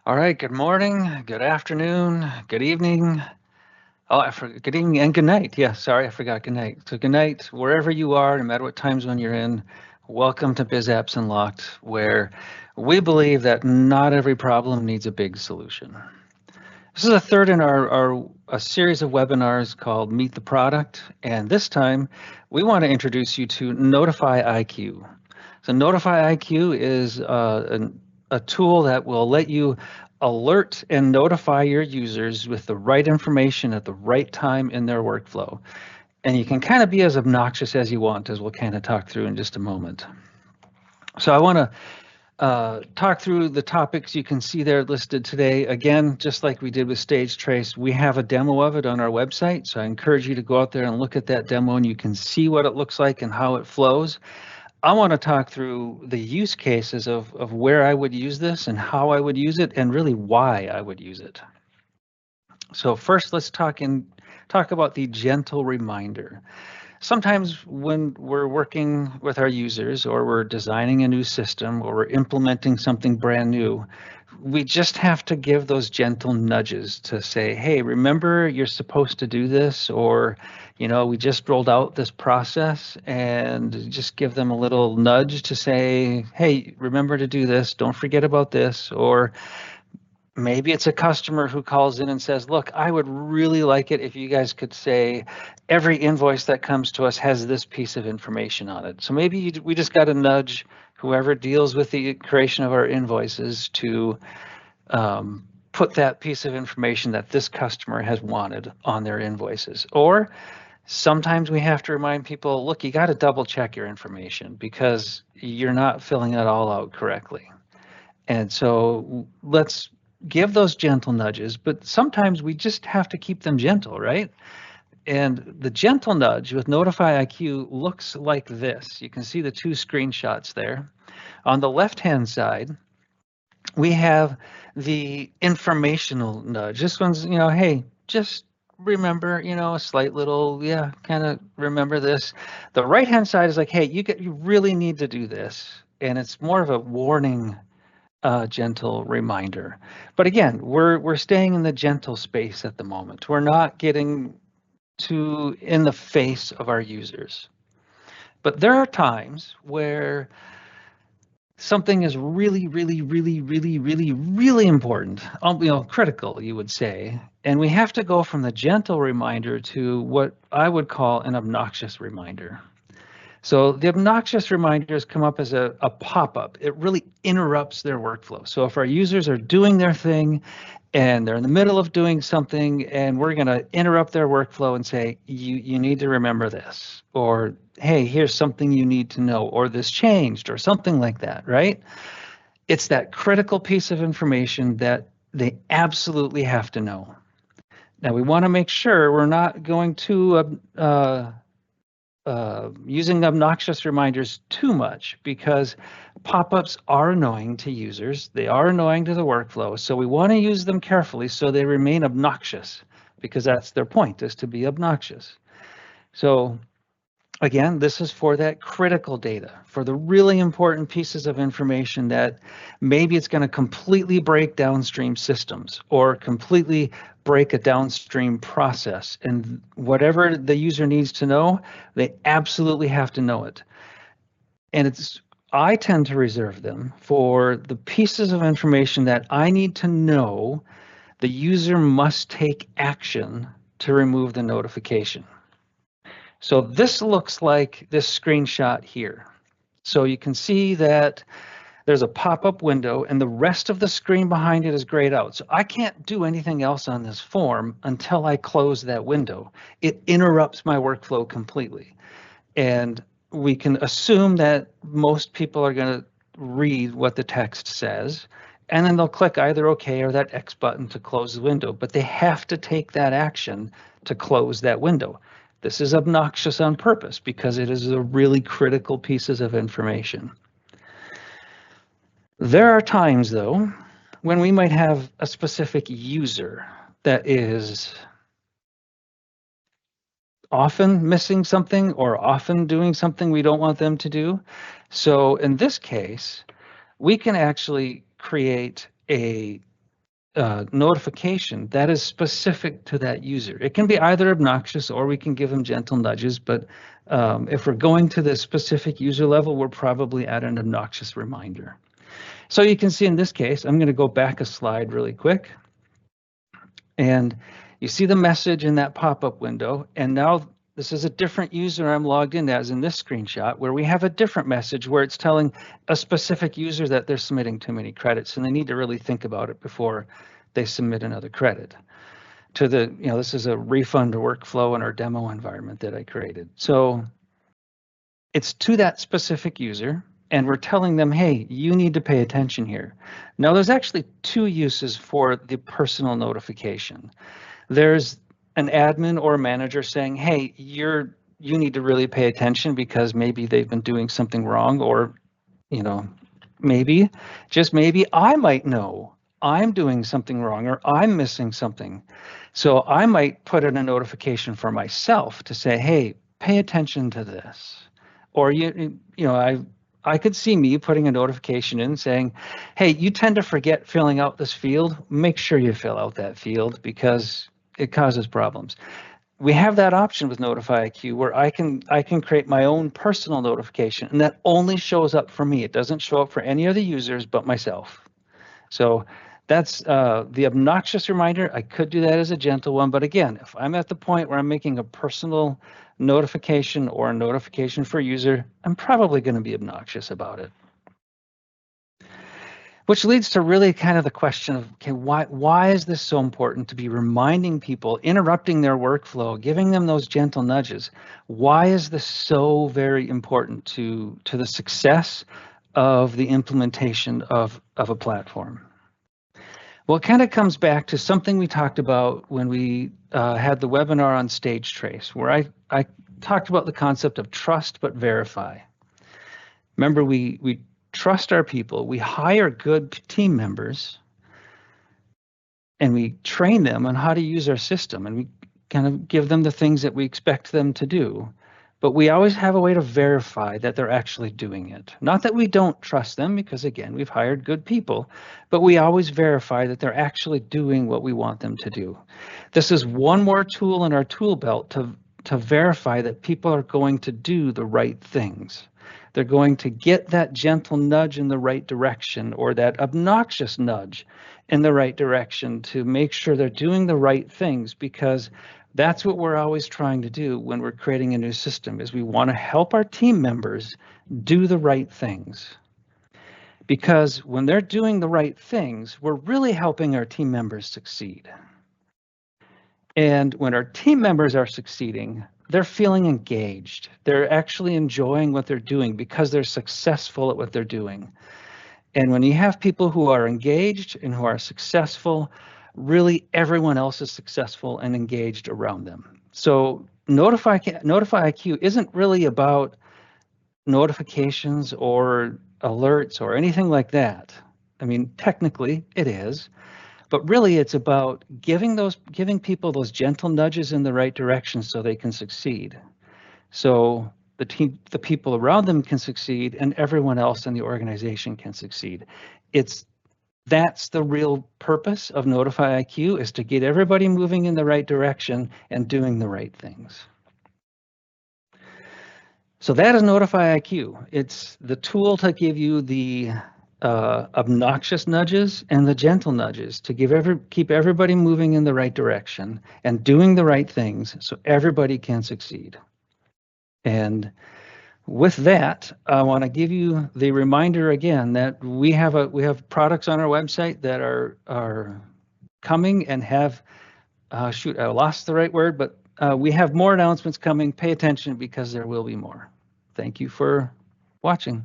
All right, good morning, good afternoon, good evening. Oh, I forgot good evening and good night. Yeah, sorry, I forgot good night. So good night, wherever you are, no matter what time zone you're in. Welcome to Biz Apps Unlocked, where we believe that not every problem needs a big solution. This is a third in our a series of webinars called Meet the Product, and this time we want to introduce you to NotifyIQ. So NotifyIQ is a tool that will let you alert and notify your users with the right information at the right time in their workflow. And you can kind of be as obnoxious as you want, as we'll kind of talk through in just a moment. So I want to talk through the topics you can see there listed today. Again, just like we did with Stage Trace, we have a demo of it on our website. So I encourage you to go out there and look at that demo and you can see what it looks like and how it flows. I want to talk through the use cases of where I would use this and how I would use it and really why I would use it. So first, let's talk about the gentle reminder. Sometimes when we're working with our users or we're designing a new system or we're implementing something brand new, we just have to give those gentle nudges to say, hey, remember you're supposed to do this, or, we just rolled out this process, and just give them a little nudge to say, hey, remember to do this, don't forget about this. Or maybe it's a customer who calls in and says, look, I would really like it if you guys could say every invoice that comes to us has this piece of information on it. So maybe we just got to nudge whoever deals with the creation of our invoices to put that piece of information that this customer has wanted on their invoices. Or sometimes we have to remind people, look, you got to double check your information because you're not filling it all out correctly. And so let's give those gentle nudges, but sometimes we just have to keep them gentle, right? And the gentle nudge with NotifyIQ looks like this. You can see the two screenshots there. On the left-hand side, we have the informational nudge. This one's, hey, just remember, a slight little, kind of remember this. The right-hand side is like, hey, you really need to do this. And it's more of a warning, gentle reminder. But again, we're staying in the gentle space at the moment. We're not getting too in the face of our users. But there are times where something is really, really, really, really, really, really important, critical, you would say. And we have to go from the gentle reminder to what I would call an obnoxious reminder. So the obnoxious reminders come up as a pop-up. It really interrupts their workflow. So if our users are doing their thing and they're in the middle of doing something and we're going to interrupt their workflow and say, you need to remember this, or hey, here's something you need to know, or this changed, or something like that, right? It's that critical piece of information that they absolutely have to know. Now, we want to make sure we're not going to using obnoxious reminders too much, because pop-ups are annoying to users. They are annoying to the workflow. So we want to use them carefully so they remain obnoxious, because that's their point, is to be obnoxious. So again, this is for that critical data, for the really important pieces of information that maybe it's going to completely break downstream systems or completely break a downstream process. And whatever the user needs to know, they absolutely have to know it. And I tend to reserve them for the pieces of information that I need to know the user must take action to remove the notification. So this looks like this screenshot here. So you can see that there's a pop-up window and the rest of the screen behind it is grayed out. So I can't do anything else on this form until I close that window. It interrupts my workflow completely. And we can assume that most people are going to read what the text says, and then they'll click either OK or that X button to close the window, but they have to take that action to close that window. This is obnoxious on purpose because it is a really critical pieces of information. There are times, though, when we might have a specific user that is often missing something or often doing something we don't want them to do. So in this case, we can actually create a notification that is specific to that user. It can be either obnoxious or we can give them gentle nudges, but if we're going to the specific user level, we're probably at an obnoxious reminder. So you can see in this case, I'm going to go back a slide really quick. And you see the message in that pop-up window. And now this is a different user I'm logged in as in this screenshot, where we have a different message where it's telling a specific user that they're submitting too many credits and they need to really think about it before they submit another credit. To the, this is a refund workflow in our demo environment that I created. So it's to that specific user, and we're telling them, hey, you need to pay attention here. Now, there's actually two uses for the personal notification. There's an admin or a manager saying, hey, you need to really pay attention because maybe they've been doing something wrong, or, maybe, just maybe I might know I'm doing something wrong or I'm missing something. So I might put in a notification for myself to say, hey, pay attention to this. Or, I could see me putting a notification in saying, hey, you tend to forget filling out this field. Make sure you fill out that field because it causes problems. We have that option with NotifyIQ where I can create my own personal notification, and that only shows up for me. It doesn't show up for any other users but myself. So that's the obnoxious reminder. I could do that as a gentle one, but again, if I'm at the point where I'm making a personal notification or a notification for a user, I'm probably going to be obnoxious about it. Which leads to really kind of the question of, okay, why is this so important to be reminding people, interrupting their workflow, giving them those gentle nudges? Why is this so very important to the success of the implementation of a platform? Well, it kind of comes back to something we talked about when we had the webinar on Stage Trace, where I talked about the concept of trust but verify. Remember, we trust our people, we hire good team members, and we train them on how to use our system, and we kind of give them the things that we expect them to do. But we always have a way to verify that they're actually doing it. Not that we don't trust them, because again, we've hired good people, but we always verify that they're actually doing what we want them to do. This is one more tool in our tool belt to verify that people are going to do the right things. They're going to get that gentle nudge in the right direction, or that obnoxious nudge in the right direction, to make sure they're doing the right things, because that's what we're always trying to do when we're creating a new system, is we want to help our team members do the right things. Because when they're doing the right things, we're really helping our team members succeed. And when our team members are succeeding, they're feeling engaged. They're actually enjoying what they're doing because they're successful at what they're doing. And when you have people who are engaged and who are successful, really everyone else is successful and engaged around them. So NotifyIQ isn't really about notifications or alerts or anything like that. I mean, technically it is, but really it's about giving people those gentle nudges in the right direction so they can succeed. So the people around them can succeed and everyone else in the organization can succeed. That's the real purpose of NotifyIQ, is to get everybody moving in the right direction and doing the right things. So that is NotifyIQ. It's the tool to give you the obnoxious nudges and the gentle nudges to keep everybody moving in the right direction and doing the right things so everybody can succeed. And with that, I want to give you the reminder again that we have products on our website that are coming and have I lost the right word, but we have more announcements coming. Pay attention because there will be more. Thank you for watching.